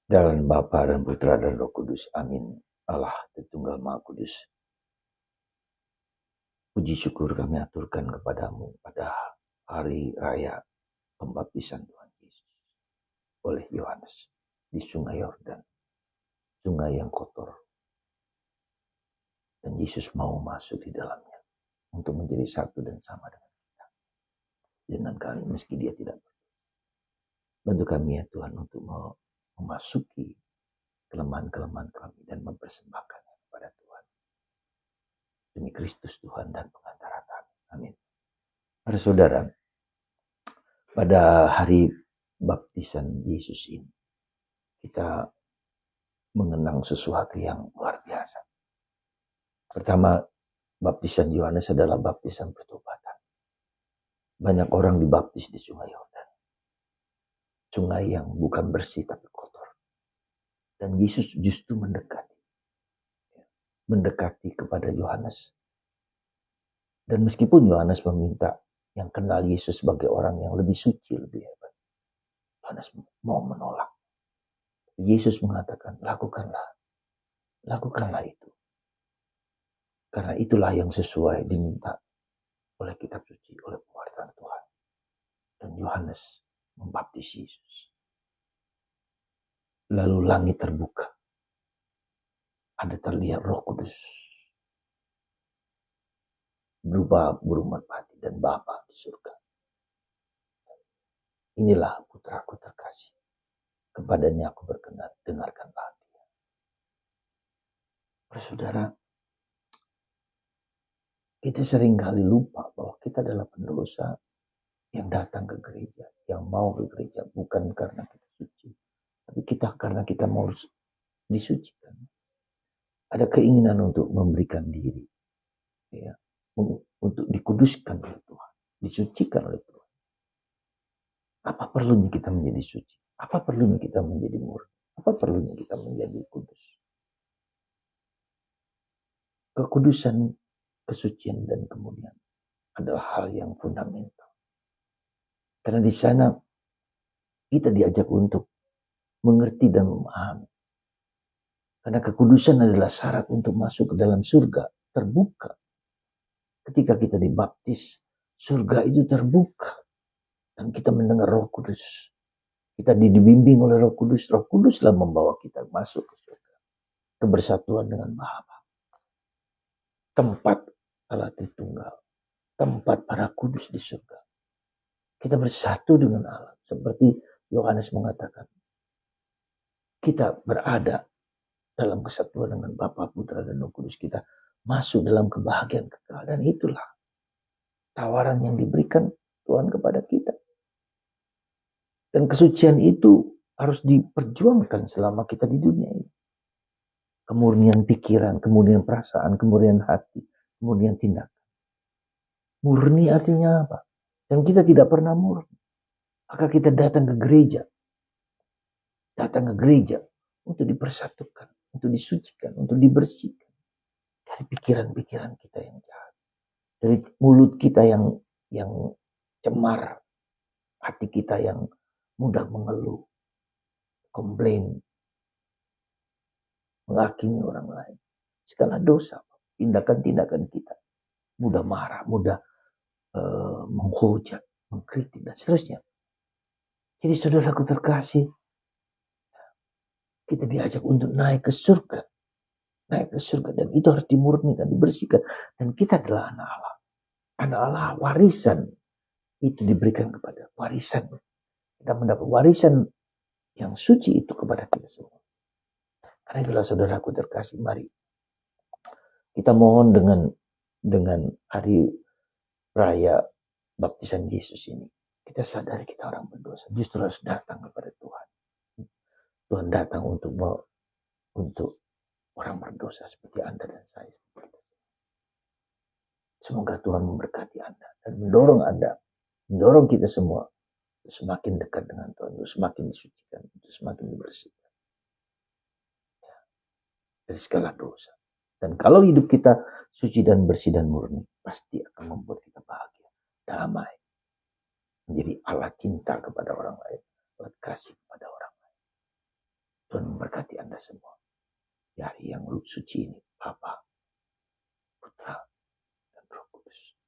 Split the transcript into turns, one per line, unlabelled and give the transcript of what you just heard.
Dalam Bapa dan Putra dan Roh Kudus. Amin. Allah Tritunggal Maha Kudus. Puji syukur kami aturkan kepadamu pada hari raya pembaptisan Tuhan Yesus oleh Yohanes di Sungai Yordan, sungai yang kotor. Dan Yesus mau masuk di dalamnya untuk menjadi satu dan sama dengan kita. Dengan kami meski dia tidak. Bantu kami ya Tuhan untuk memasuki kelemahan-kelemahan kami dan mempersembahkannya kepada Tuhan. Demi Kristus Tuhan dan pengantara kami. Amin. Para saudara, pada hari baptisan Yesus ini, kita mengenang sesuatu yang luar biasa. Pertama, baptisan Yohanes adalah baptisan pertobatan. Banyak orang dibaptis di Sungai Yordan. Sungai yang bukan bersih tapi kotor. Dan Yesus justru mendekati kepada Yohanes. Dan meskipun Yohanes meminta yang kenal Yesus sebagai orang yang lebih suci, lebih hebat, Yohanes mau menolak. Yesus mengatakan, lakukanlah itu. Karena itulah yang sesuai diminta oleh kitab suci, oleh pewartaan Tuhan. Dan Yohanes membaptis Yesus. Lalu langit terbuka. Ada terlihat Roh Kudus berupa burung merpati dan Bapa di surga. Inilah putraku terkasih. Kepadanya aku berkenan, dengarkanlah dia. Saudara, kita seringkali lupa bahwa kita adalah pendosa yang datang ke gereja, yang mau ke gereja bukan karena kita suci, tapi karena kita mau disucikan. Ada keinginan untuk memberikan diri, ya, untuk dikuduskan oleh Tuhan, disucikan oleh Tuhan. Apa perlunya kita menjadi suci? Apa perlunya kita menjadi murni? Apa perlunya kita menjadi kudus? Kekudusan, kesucian, dan kemuliaan adalah hal yang fundamental. Karena di sana kita diajak untuk mengerti dan memahami. Karena kekudusan adalah syarat untuk masuk ke dalam surga, terbuka. Ketika kita dibaptis, surga itu terbuka. Dan kita mendengar Roh Kudus. Kita dibimbing oleh Roh Kudus. Roh Kuduslah membawa kita masuk ke surga. Kebersatuan dengan Bapa. Tempat Allah Tritunggal. Tempat para kudus di surga. Kita bersatu dengan Allah. Seperti Yohanes mengatakan. Kita berada dalam kesatuan dengan Bapa, Putra, dan Roh Kudus. Kita masuk dalam kebahagiaan kekal. Dan itulah tawaran yang diberikan Tuhan kepada kita. Dan kesucian itu harus diperjuangkan selama kita di dunia ini. Kemurnian pikiran, kemurnian perasaan, kemurnian hati, kemurnian tindakan. Murni artinya apa? Dan kita tidak pernah murni. Maka kita datang ke gereja. Datang ke gereja untuk dipersatukan, untuk disucikan, untuk dibersihkan. Dari pikiran-pikiran kita yang jahat. Dari mulut kita yang cemar. Hati kita yang mudah mengeluh. Komplain. Menghakimi orang lain. Segala dosa. Tindakan-tindakan kita. Mudah marah, mudah menghujat, mengkritik, dan seterusnya. Jadi saudaraku terkasih, kita diajak untuk naik ke surga. Naik ke surga. Dan itu harus dimurnikan, dibersihkan. Dan kita adalah anak Allah. Anak Allah, warisan. Itu diberikan kepada warisan. Kita mendapat warisan yang suci itu kepada kita semua. Karena itulah saudaraku terkasih, mari kita mohon dengan hari raya baptisan Yesus ini. Kita sadari kita orang berdosa. Justru harus datang kepada Tuhan. Tuhan datang untuk orang berdosa seperti Anda dan saya. Semoga Tuhan memberkati Anda dan mendorong kita semua untuk semakin dekat dengan Tuhan, untuk semakin disucikan, untuk semakin dibersihkan dari segala dosa. Dan kalau hidup kita suci dan bersih dan murni, pasti akan membuat kita bahagia, damai, menjadi alat cinta kepada orang lain, alat kasih kepada orang lain. Tuhan memberkati Anda semua di hari yang suci ini, Bapa, Putra, dan Roh Kudus.